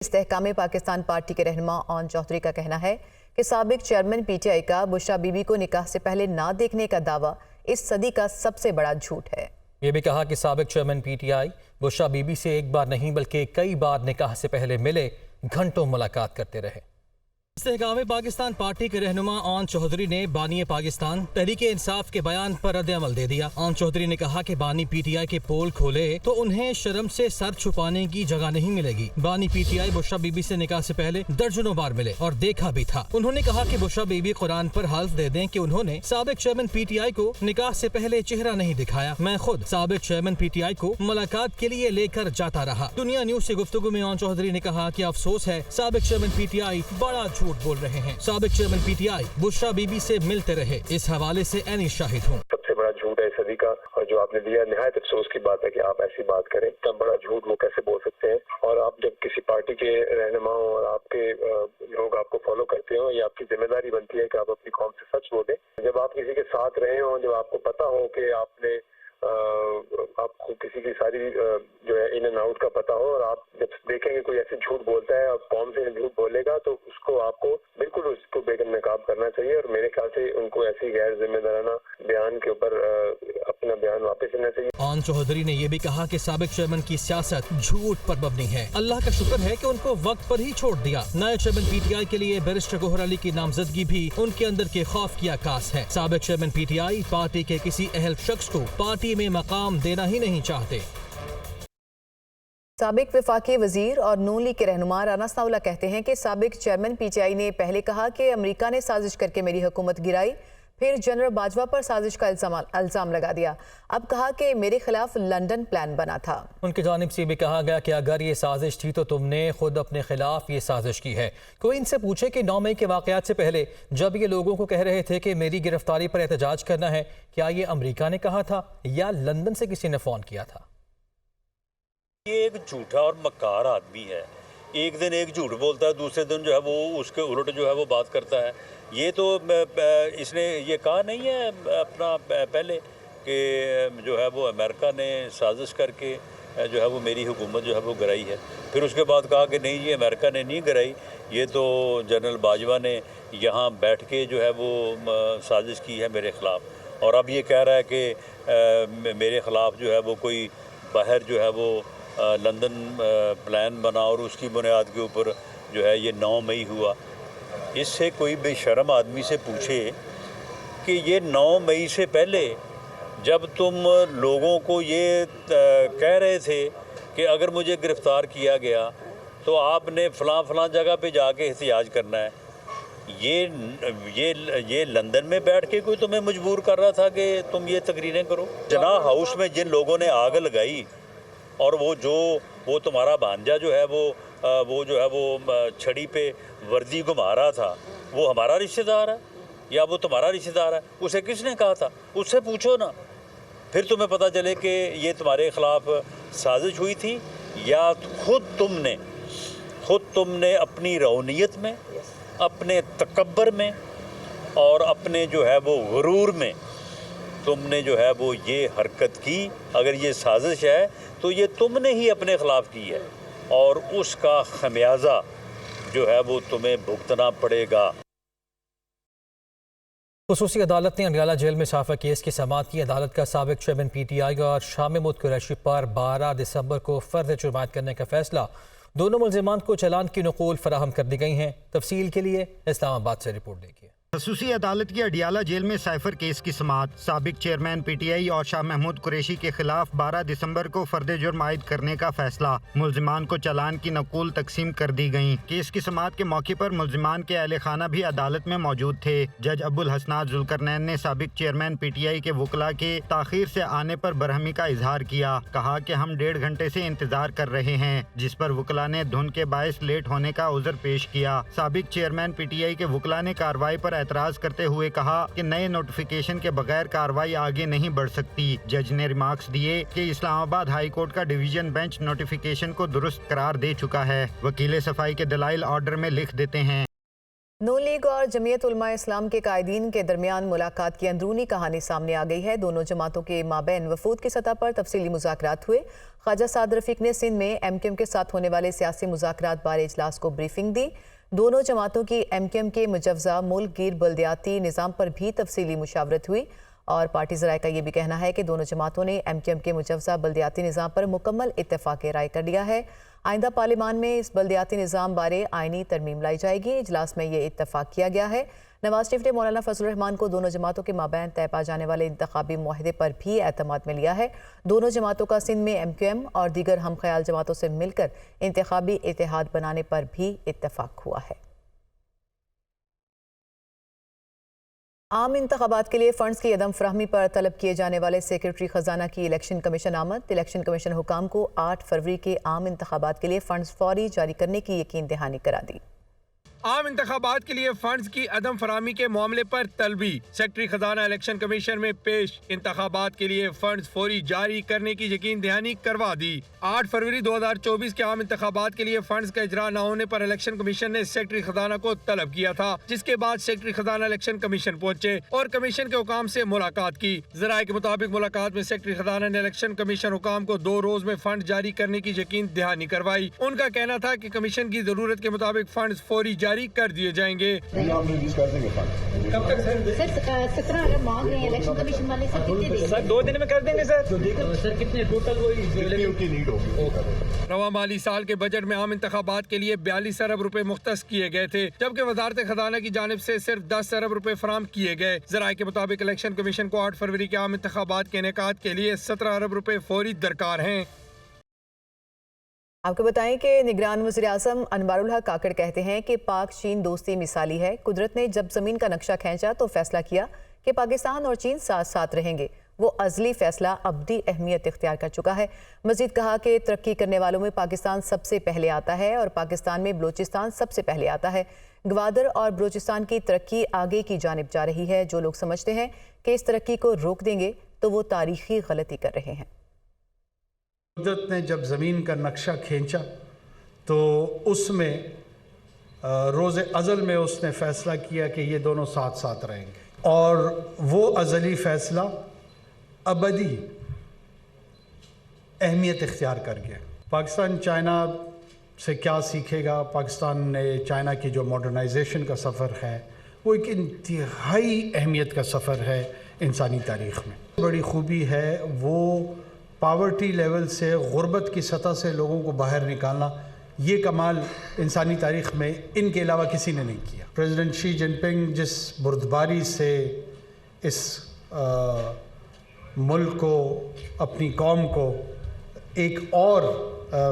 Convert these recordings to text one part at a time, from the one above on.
इस्तेहकाम Pakistan party के रहनुमा own Chaudhary का कहना है कि साबिक चेयरमैन पीटीआई का बुशरा बीबी को निकाह से पहले ना देखने का दावा इस सदी का सबसे बड़ा झूठ है। ये भी कहा कि साबिक चेयरमैन पीटीआई बुशरा बीबी से एक बार नहीं बल्कि कई बार निकाह से पहले मिले, घंटों मुलाकात करते रहे। इस्तेहकाम पाकिस्तान पार्टी के रहनुमा ओन चौधरी ने बानी पाकिस्तान तहरीक इंसाफ के बयान पर रद्द-ए-अमल दे दिया। ओन चौधरी ने कहा कि बानी पीटीआई के पोल खोले तो उन्हें शर्म से सर छुपाने की जगह नहीं मिलेगी। बानी पीटीआई बुशरा बीबी से निकाह से पहले दर्जनों बार मिले और देखा भी था। उन्होंने कहा कि बुशरा बीबी कुरान पर हल्फ दे दें कि उन्होंने साबिक चेयरमैन पीटीआई को निकाह से पहले चेहरा नहीं दिखाया। मैं खुद साबिक चेयरमैन पीटीआई को मुलाकात के लिए लेकर जाता रहा। दुनिया न्यूज से गुफ्तगू में ओन चौधरी ने कहा कि अफसोस है साबिक चेयरमैन पीटीआई बड़ा झूठ बोल रहे हैं। साबिक चेयरमैन पीटीआई बुशरा बीबी से मिलते रहे। इस हवाले से एनी शाहिद हूँ। सबसे बड़ा झूठ है इस सदी का, और जो आपने दिया निहायत अफसोस की बात है कि आप ऐसी बात करें। इतना बड़ा झूठ वो कैसे बोल सकते हैं? और आप जब किसी पार्टी के रहनुमा हो और आपके लोग आपको फॉलो करते हो, ये आपकी जिम्मेदारी बनती है कि आप अपनी कौम से सच बोलें। जब आप किसी के साथ रहे हो, जब आपको पता हो कि आपने आपको किसी की सारी जो है इन एंड आउट का पता हो, और आप जब देखेंगे कोई ऐसे झूठ बोलता है और कौम से झूठ बोलेगा, तो उसको आपको बिल्कुल उसको बेनकाब करना चाहिए। और मेरे ख्याल से उनको ऐसी गैर जिम्मेदाराना बयान के ऊपर अपना बयान वापस लेना चाहिए। ओन चौधरी ने यह भी कहा कि साबिक चेयरमैन की सियासत झूठ पर मबनी है। अल्लाह का शुक्र है कि उनको वक्त पर ही छोड़ दिया। नए चेयरमैन पीटीआई के लिए बैरिस्टर गोहर अली की नामजदगी भी उनके अंदर के खौफ की आकाश है। साबिक चेयरमैन पीटीआई पार्टी के किसी अहल शख्स को पार्टी में मकाम देना ही नहीं चाहते। साबिक वफाकी वजीर और नून लीग के रहनुमा राना साउला कहते हैं कि साबिक चेयरमैन पीटीआई ने पहले कहा कि अमेरिका ने साजिश करके मेरी हुकूमत गिराई, फिर जनरल बाजवा पर साजिश का इल्जाम लगा दिया। अब कहा कि मेरे खिलाफ लंदन प्लान बना था। उनकी जानिब से भी कहा गया कि अगर ये साजिश थी तो तुमने खुद अपने खिलाफ ये साजिश की है। कोई इनसे पूछे कि 9 मई के वाकयात से पहले जब ये लोगों को कह रहे थे कि मेरी गिरफ्तारी पर एहतजाज करना है, क्या ये अमेरिका ने कहा था या लंदन से किसी ने फ़ोन किया था? ये एक झूठा और मक्कार आदमी है। एक दिन एक झूठ बोलता है, दूसरे दिन जो है वो उसके उलट जो है वो बात करता है। ये तो इसने ये कहा नहीं है अपना पहले कि जो है वो अमेरिका ने साजिश करके जो है वो मेरी हुकूमत जो है वो गिराई है। फिर उसके बाद कहा कि नहीं, ये अमेरिका ने नहीं गिराई, ये तो जनरल बाजवा ने यहाँ बैठ के जो है वो साजिश की है मेरे ख़िलाफ़। और अब ये कह रहा है कि मेरे ख़िलाफ़ जो है वो कोई बाहर जो है वो लंदन प्लान बना और उसकी बुनियाद के ऊपर जो है ये 9 मई हुआ। इससे कोई बेशर्म आदमी से पूछे कि ये 9 मई से पहले जब तुम लोगों को ये कह रहे थे कि अगर मुझे गिरफ़्तार किया गया तो आपने फ़लाँ जगह पे जाके एहतियाज करना है, ये लंदन में बैठ के कोई तुम्हें मजबूर कर रहा था कि तुम ये तकरीरें करो? जना हाउस में जिन लोगों ने आग लगाई और वो तुम्हारा भांजा जो है वो जो है वो छड़ी पे वर्दी घुमा रहा था, वो हमारा रिश्तेदार है या वो तुम्हारा रिश्तेदार है? उसे किसने कहा था? उससे पूछो ना, फिर तुम्हें पता चले कि ये तुम्हारे ख़िलाफ़ साजिश हुई थी या खुद तुमने अपनी रौनियत में, अपने तकब्बर में और अपने जो है वो गुरूर में तुमने जो है वो ये हरकत की। अगर ये साजिश है तो ये तुमने ही अपने ख़िलाफ़ की है और उसका खमियाजा जो है वो तुम्हें भुगतना पड़ेगा। खुसूसी अदालत ने अंडियाला जेल में साफा केस की समाअत की। अदालत का साबिक चेयरमैन पीटीआई और शाम महमूद कुरैशी पर 12 दिसंबर को फर्द जुर्मात करने का फैसला। दोनों मुल्जिमान को चालान की नकूल फराहम कर दी गई हैं। तफसील के लिए इस्लामाबाद से रिपोर्ट देखिए। खसूसी अदालत की अडियाला जेल में साइफर केस की समाअत। साबिक चेयरमैन पीटीआई और शाह महमूद कुरैशी के खिलाफ 12 दिसंबर को फर्द जुर्म आयद करने का फैसला। मुल्जिमान को चालान की नकूल तकसीम कर दी गयी। केस की समाअत के मौके पर मुल्जिमान के अहले खाना भी अदालत में मौजूद थे। जज अब्दुल हसनात जुल्करनैन ने साबिक चेयरमैन पीटीआई के वकला के ताखीर से आने पर बरहमी का इजहार किया। कहा कि हम 1.5 घंटे से इंतजार कर रहे हैं, जिस पर वकला ने धुन के बायस लेट होने का उज़र पेश किया। साबिक चेयरमैन पीटीआई के वकला ने कार्रवाई पर एतराज करते हुए कहा कि नए नोटिफिकेशन के बगैर कार्रवाई आगे नहीं बढ़ सकती। जज ने रिमार्क्स दिए कि इस्लामाबाद हाई कोर्ट का डिवीजन बेंच नोटिफिकेशन को दुरुस्त करार दे चुका है। वकील सफाई के दलाइल ऑर्डर में लिख देते हैं। नून लीग और जमीयत उलमा इस्लाम के कायदीन के दरमियान मुलाकात की अंदरूनी कहानी सामने आ गई है। दोनों जमातों के माबैन वफूद की सतह पर तफसीली मुज़ाकरात हुए। ख्वाजा साद रफीक ने सिंध में एमक्यूएम के साथ होने वाले सियासी मुज़ाकरात बारे इजलास को ब्रीफिंग दी। दोनों जमातों की एमक्यूएम के मुजव्वज़ा मुल्क गिर बल्दियाती निज़ाम पर भी तफसीली मुशावरत हुई और पार्टी ज़राए का ये भी कहना है कि दोनों जमातों ने एमक्यूएम के मुजव्वज़ा बल्दियाती निज़ाम पर मुकम्मल इत्तेफाक राय कर लिया है। आइंदा पार्लिमान में इस बल्दियाती निज़ाम बारे आइनी तरमीम लाई जाएगी। इजलास में ये इत्तेफाक किया गया है। नवाज शरीफ ने मौलाना फजलुर रहमान को दोनों जमातों के माबैन तय पा जाने वाले इंतखाबी मुआहदे पर भी एतमाद में लिया है। दोनों जमातों का सिंध में एमक्यूएम और दीगर हम ख्याल जमातों से मिलकर इंतखाबी इत्तेहाद बनाने पर भी इत्तेफाक हुआ है। आम इंतखाबात के लिए फंड्स की अदम फराहमी पर तलब किए जाने वाले सेक्रेटरी खजाना की इलेक्शन कमीशन आमद। इलेक्शन कमीशन हुकाम को 8 फरवरी के आम इंतखाबात के लिए फंड्स फौरी जारी करने की यकीन दहानी करा दी। आम इंतखाबात के लिए फंड्स की अदम फराहमी के मामले पर तलबी सेक्रेटरी खजाना इलेक्शन कमीशन में पेश। इंतखाबात के लिए फंड्स फौरी जारी करने की यकीन दहानी करवा दी। 8 फरवरी 2024 के आम इंतखाबात के लिए फंड्स का इजरा न होने पर इलेक्शन कमीशन ने सेक्रेटरी खजाना को तलब किया था, जिसके बाद सेक्रेटरी खजाना इलेक्शन कमीशन पहुंचे और कमीशन के हुकाम से मुलाकात की। जराये के मुताबिक मुलाकात में सेक्रेटरी खजाना ने इलेक्शन कमीशन हुकाम को 2 रोज में फंड जारी करने की यकीन दहानी करवाई। उनका कहना था कि कमीशन की जरूरत के मुताबिक फंड्स फौरी जारी कर दिए जाएंगे। कब तक सर? 17 अरब मांग रहे हैं इलेक्शन कमीशन वाले, सर कितने देंगे? सर 2 दिन में कर देंगे सर। सर कितने टोटल रवा माली साल के बजट में आम इंतखाबात के लिए 42 अरब रुपए मुख्तस किए गए थे, जबकि वजारत खजाना की जानिब से सिर्फ 10 अरब रुपए फराम किए गए। जराये के मुताबिक इलेक्शन कमीशन को 8 फरवरी के आम इंतखाबात के इनेकाद के लिए 17 अरब रुपए फौरी दरकार हैं। आपको बताएं कि निगरान वज़ीर आज़म अनवारुल हक काकड़ कहते हैं कि पाक चीन दोस्ती मिसाली है। कुदरत ने जब ज़मीन का नक्शा खींचा तो फैसला किया कि पाकिस्तान और चीन साथ साथ रहेंगे। वो अज़ली फैसला अबदी अहमियत इख्तियार कर चुका है। मज़ीद कहा कि तरक्की करने वालों में पाकिस्तान सबसे पहले आता है और पाकिस्तान में बलूचिस्तान सबसे पहले आता है। ग्वादर और बलूचिस्तान की तरक्की आगे की जानिब जा रही है। जो लोग समझते हैं कि इस तरक्की को रोक देंगे तो वो तारीखी गलती कर रहे हैं। कुदरत ने जब ज़मीन का नक्शा खींचा तो उसमें रोज़े अज़ल में उसने फ़ैसला किया कि ये दोनों साथ साथ रहेंगे और वो अज़ली फ़ैसला अबदी अहमियत इख्तियार कर गया। पाकिस्तान चाइना से क्या सीखेगा? पाकिस्तान ने चाइना की जो मॉडर्नाइजेशन का सफ़र है वो एक इंतहाई अहमियत का सफ़र है इंसानी तारीख़ में। बड़ी खूबी है वो पावर्टी लेवल से गुर्बत की सतह से लोगों को बाहर निकालना। ये कमाल इंसानी तारीख़ में इनके अलावा किसी ने नहीं किया। प्रेसिडेंट शी जिनपिंग जिस बुर्दबारी से इस मुल्क को, अपनी कौम को एक और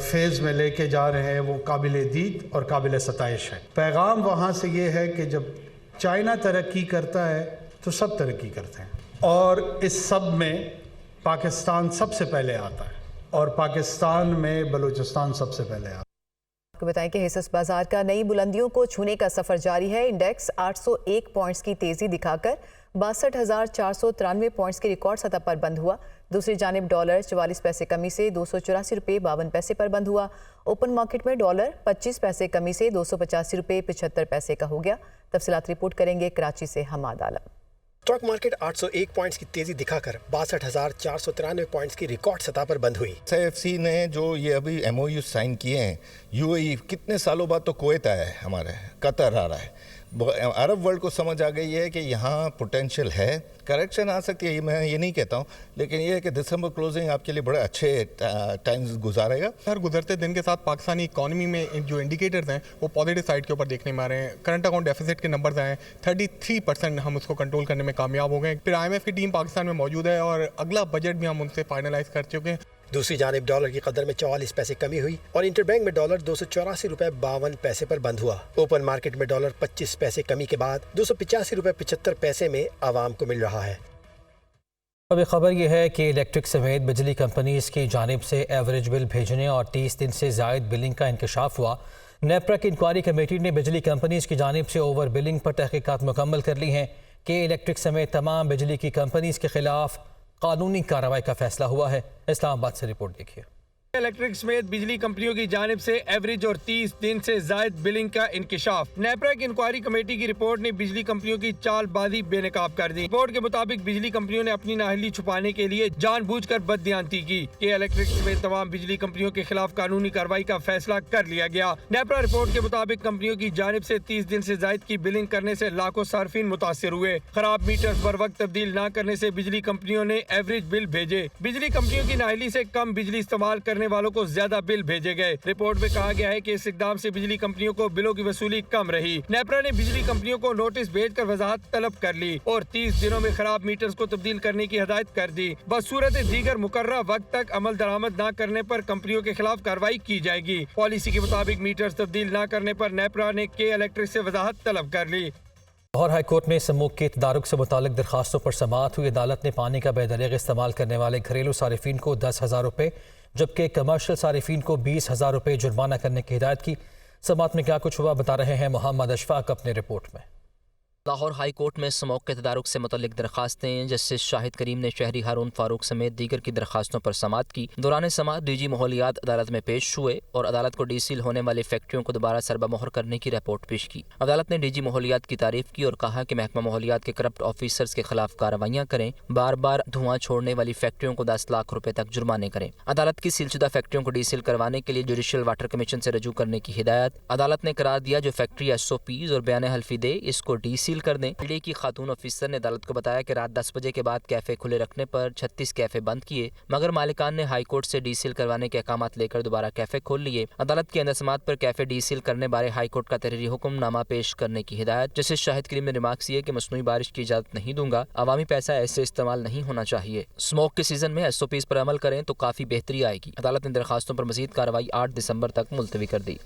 फेज़ में लेके जा रहे हैं, वो काबिल दीद और काबिल सताइश है। पैगाम वहाँ से ये है कि जब चाइना तरक्की करता है तो सब तरक्की करते हैं और इस सब में पाकिस्तान सबसे पहले आता है और पाकिस्तान में बलूचिस्तान सबसे पहले आता है। आपको बताएं कि हिस्सा बाजार का नई बुलंदियों को छूने का सफर जारी है। इंडेक्स 801 पॉइंट्स की तेजी दिखाकर 62,493 पॉइंट्स की रिकॉर्ड सतह पर बंद हुआ। दूसरी जानिब डॉलर 44 पैसे कमी से 284 रुपये 52 पैसे पर बंद हुआ। ओपन मार्केट में डॉलर 25 पैसे कमी से 285 रुपये 75 पैसे का हो गया। तफसीलात रिपोर्ट करेंगे कराची से हमाद आलम। स्टॉक मार्केट 801 पॉइंट्स की तेजी दिखाकर 62,493 पॉइंट्स की रिकॉर्ड सतह पर बंद हुई। IFC ने जो ये अभी MOU साइन किए हैं, UAE कितने सालों बाद तो कुवैत आया है, हमारे कतर आ रहा है। अरब वर्ल्ड को समझ आ गई है कि यहाँ पोटेंशियल है, करेक्शन आ सकती है, मैं ये नहीं कहता हूँ, लेकिन ये है कि दिसंबर क्लोजिंग आपके लिए बड़े अच्छे टाइम्स गुजारेगा। हर गुजरते दिन के साथ पाकिस्तानी इकॉनमी में जो इंडिकेटर्स हैं वो पॉजिटिव साइड के ऊपर देखने में आ रहे हैं। करंट अकाउंट डेफिसिट के नंबर्स आए हैं, 33% हम उसको कंट्रोल करने में कामयाब हो गए। फिर IMF की टीम पाकिस्तान में मौजूद है और अगला बजट भी हम उनसे फाइनलाइज कर चुके हैं। दूसरी जानिब डॉलर की कदर में 44 पैसे कमी हुई और इंटरबैंक में डॉलर 284 रुपये 52 पैसे पर बंद हुआ। ओपन मार्केट में डॉलर 25 पैसे कमी के बाद 285 रुपये 75 पैसे में आवाम को मिल रहा है। अब एक खबर यह है कि इलेक्ट्रिक समेत बिजली कंपनीज की जानिब से एवरेज बिल भेजने और 30 दिन से ज़ायद बिलिंग का इंकशाफ हुआ। नेपरा की इंक्वायरी कमेटी ने बिजली कंपनीज की जानिब से ओवर बिलिंग पर तहकीकात मुकम्मल कर ली हैं कि इलेक्ट्रिक समेत तमाम बिजली की कंपनीज के खिलाफ कानूनी कार्रवाई का फैसला हुआ है। इस्लामाबाद से रिपोर्ट देखिए। इलेक्ट्रिक समेत बिजली कंपनियों की जानिब से एवरेज और 30 दिन से जायद बिलिंग का इंकिशाफ। नेपरा की इंक्वायरी कमेटी की रिपोर्ट ने बिजली कंपनियों की चालबाजी बेनकाब कर दी। रिपोर्ट के मुताबिक बिजली कंपनियों ने अपनी नाअहली छुपाने के लिए जानबूझकर बददियानती की। के इलेक्ट्रिक समेत तमाम बिजली कंपनियों के खिलाफ कानूनी कार्रवाई का फैसला कर लिया गया। नेपरा रिपोर्ट के मुताबिक कंपनियों की जानिब से 30 दिन से जायद की बिलिंग करने से लाखों सार्फिन मुतासिर हुए। खराब मीटर पर वक्त तब्दील न करने से बिजली कंपनियों ने एवरेज बिल भेजे। बिजली कंपनियों की नाअहली से कम बिजली इस्तेमाल करने वालों को ज्यादा बिल भेजे गए। रिपोर्ट में कहा गया है कि इस इकदाम से बिजली कंपनियों को बिलों की वसूली कम रही। नेपरा ने बिजली कंपनियों को नोटिस भेजकर वजाहत तलब कर ली और 30 दिनों में खराब मीटर्स को तब्दील करने की हिदायत कर दी। बसूरत दीगर मुकर्रर वक्त तक अमल दरामद न करने पर कंपनियों के खिलाफ कार्रवाई की जाएगी। पॉलिसी के मुताबिक मीटर्स तब्दील न करने पर नेपरा ने के इलेक्ट्रिक से वजाहत तलब कर ली। लाहौर हाई कोर्ट में स्मोक के तदारुक से मुतालिक दरखास्तों पर समाअत हुई। अदालत ने पानी का बेदरीग इस्तेमाल करने वाले घरेलू सारिफीन को 10,000 रुपये जबकि कमर्शियल सारिफीन को 20,000 रुपये जुर्माना करने की हिदायत की। समाअत में क्या कुछ हुआ बता रहे हैं मोहम्मद अशफाक अपने रिपोर्ट में। लाहौर हाई कोर्ट में स्मोक के तदारुक से मुतल्लिक दरखास्तें जस्टिस शाहिद करीम ने शहरी हारून फारूक समेत दीगर की दरखास्तों पर समाअत की। दौरान समाअत डीजी माहौलियात अदालत में पेश हुए और अदालत को डीसील होने वाली फैक्ट्रियों को दोबारा सरबमोहर करने की रिपोर्ट पेश की। अदालत ने डीजी माहौलियात की तारीफ की और कहा कि महकमा माहौलियात के करप्ट ऑफिसर्स के खिलाफ कार्रवाइयाँ करें, बार बार धुआं छोड़ने वाली फैक्ट्रियों को 10 लाख रुपए तक जुर्माने करें। अदालत की सीलशुदा फैक्ट्रियों को डीसील करवाने के लिए जुडिशल वाटर कमीशन से रजू करने की हिदायत। अदालत ने करार दिया जो फैक्ट्री SOPs और बयान हल्फी दे इसको डीसील कर दें। की खातून ऑफिसर ने अदालत को बताया कि रात 10 बजे के बाद कैफे खुले रखने पर 36 कैफे बंद किए, मगर मालिकान ने हाई कोर्ट से डीसील करवाने के अहकामात लेकर दोबारा कैफे खोल लिए। अदालत के अंदर समाअत पर कैफे डीसील करने बारे हाई कोर्ट का तहरीरी हुक्मनामा पेश करने की हिदायत। जस्टिस शाहिद करीम ने रिमार्क्स किए कि मसनूई बारिश की इजाजत नहीं दूंगा, अवामी पैसा ऐसे इस्तेमाल नहीं होना चाहिए। स्मोक के सीजन में SOPs पर अमल करें तो काफी बेहतरी आएगी। अदालत ने दरखास्तों पर मजीद कार्रवाई 8 दिसंबर तक मुलतवी कर दी।